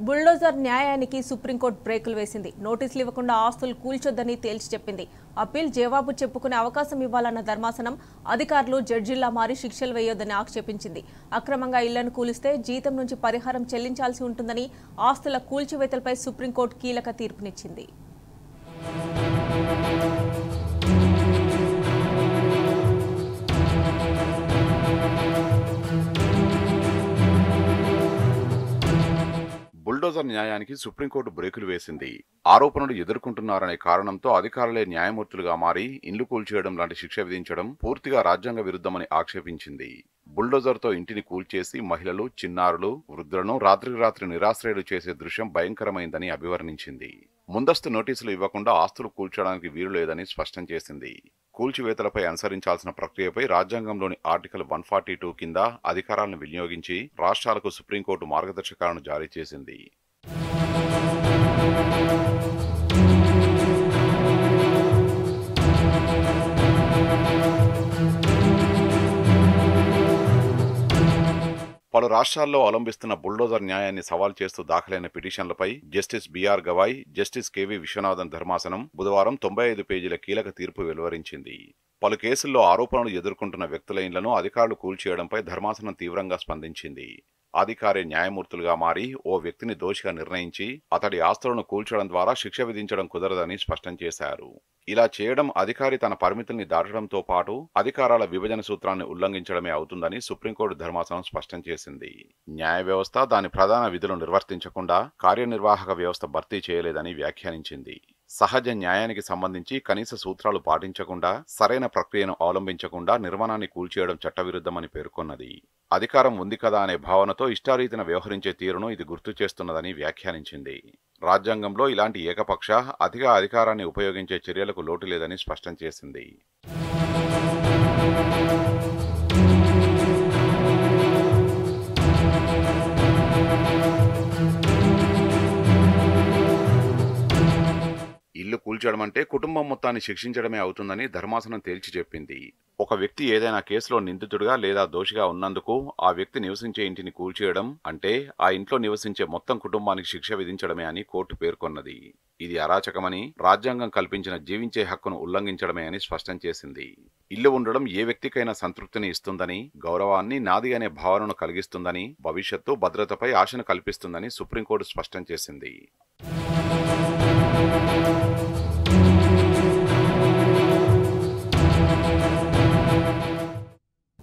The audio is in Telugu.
బుల్డోజర్ న్యాయానికి సుప్రీంకోర్టు బ్రేకులు వేసింది. నోటీసులు ఇవ్వకుండా ఆస్తులు కూల్చొద్దని తేల్చి చెప్పింది. అప్పీల్ జవాబు చెప్పుకునే అవకాశం ఇవ్వాలన్న ధర్మాసనం అధికారులు జడ్జిల్లా మారి శిక్షలు వేయొద్దని ఆక్షేపించింది. అక్రమంగా ఇళ్లను కూలిస్తే జీతం నుంచి పరిహారం చెల్లించాల్సి ఉంటుందని ఆస్తుల కూల్చివేతలపై సుప్రీంకోర్టు కీలక తీర్పునిచ్చింది. బుల్డోజర్ న్యాయానికి సుప్రీంకోర్టు బ్రేకులు వేసింది. ఆరోపణలు ఎదుర్కొంటున్నారనే కారణంతో అధికారులే న్యాయమూర్తులుగా మారి ఇండ్లు కూల్చేయడం లాంటి శిక్ష విధించడం పూర్తిగా రాజ్యాంగ విరుద్ధమని ఆక్షేపించింది. బుల్డోజర్తో ఇంటిని కూల్చేసి మహిళలు, చిన్నారులు, వృద్ధులను రాత్రికి రాత్రి నిరాశ్రయులు చేసే దృశ్యం భయంకరమైందని అభివర్ణించింది. ముందస్తు నోటీసులు ఇవ్వకుండా ఆస్తులు కూల్చడానికి వీలు లేదని స్పష్టం చేసింది. కూల్చివేతలపై అనుసరించాల్సిన ప్రక్రియపై రాజ్యాంగంలోని ఆర్టికల్ 142 కింద అధికారాలను వినియోగించి రాష్ట్రాలకు సుప్రీంకోర్టు మార్గదర్శకాలను జారీ చేసింది. పలు రాష్ట్రాల్లో అవలంబిస్తున్న బుల్డోజర్ న్యాయాన్ని సవాల్ చేస్తూ దాఖలైన పిటిషన్లపై justice B R Gavai, justice K V Viswanathan ధర్మాసనం బుధవారం 95 పేజీల కీలక తీర్పు వెలువరించింది. పలు కేసుల్లో ఆరోపణలు ఎదుర్కొంటున్న వ్యక్తుల ఇండ్లను అధికారులు కూల్చేయడంపై ధర్మాసనం తీవ్రంగా స్పందించింది. అధికారి న్యాయమూర్తులుగా మారి ఓ వ్యక్తిని దోషిగా నిర్ణయించి అతడి ఆస్తులను కూల్చడం ద్వారా శిక్ష విధించడం కుదరదని స్పష్టం చేశారు. ఇలా చేయడం అధికారి తన పరిమితుల్ని దాటడంతో పాటు అధికారాల విభజన సూత్రాన్ని ఉల్లంఘించడమే అవుతుందని సుప్రీంకోర్టు ధర్మాసనం స్పష్టం చేసింది. న్యాయ వ్యవస్థ దాని ప్రధాన విధులు నిర్వర్తించకుండా కార్యనిర్వాహక వ్యవస్థ భర్తీ చేయలేదని వ్యాఖ్యానించింది. సహజ న్యాయానికి సంబంధించి కనీస సూత్రాలు పాటించకుండా, సరైన ప్రక్రియను అవలంబించకుండా నిర్మాణాన్ని కూల్చేయడం చట్టవిరుద్ధమని పేర్కొన్నది. అధికారం ఉంది కదా అనే భావనతో ఇష్టారీతిన వ్యవహరించే తీరును ఇది గుర్తు చేస్తున్నదని వ్యాఖ్యానించింది. రాజ్యాంగంలో ఇలాంటి ఏకపక్ష, అధిక అధికారాన్ని ఉపయోగించే చర్యలకు లోటు లేదని స్పష్టం చేసింది. ఇల్లు కూల్చడం అంటే కుటుంబం మొత్తాన్ని శిక్షించడమే అవుతుందని ధర్మాసనం తేల్చి చెప్పింది. ఒక వ్యక్తి ఏదైనా కేసులో నిందితుడిగా లేదా దోషిగా ఉన్నందుకు ఆ వ్యక్తి నివసించే ఇంటిని కూల్చేయడం అంటే ఆ ఇంట్లో నివసించే మొత్తం కుటుంబానికి శిక్ష విధించడమే అని కోర్టు పేర్కొన్నది. ఇది అరాచకమని, రాజ్యాంగం కల్పించిన జీవించే హక్కును ఉల్లంఘించడమే అని స్పష్టం చేసింది. ఇల్లు ఉండడం ఏ వ్యక్తికైనా సంతృప్తిని ఇస్తుందని, గౌరవాన్ని, నాది అనే భావనను కలిగిస్తుందని, భవిష్యత్తు భద్రతపై ఆశను కల్పిస్తుందని సుప్రీంకోర్టు స్పష్టం చేసింది.